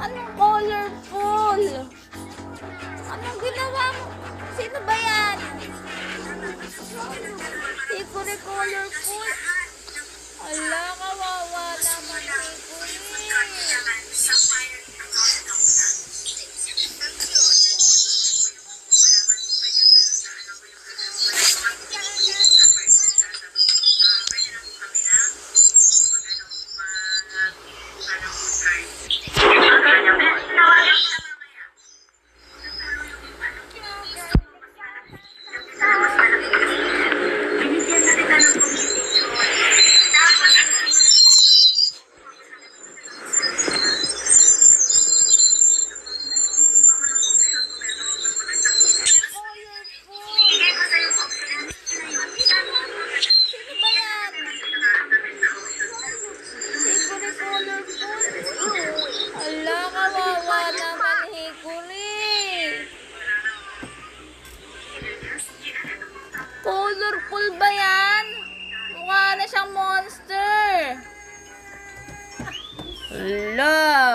Anong colorful? Anong ginawa mo? Sino ba yan? Hikuri colorful. Ala, kawawa naman Hikuri. Ala, kawawa naman Hikuri. Colorful ba yan? Mukha na siyang monster. Ala.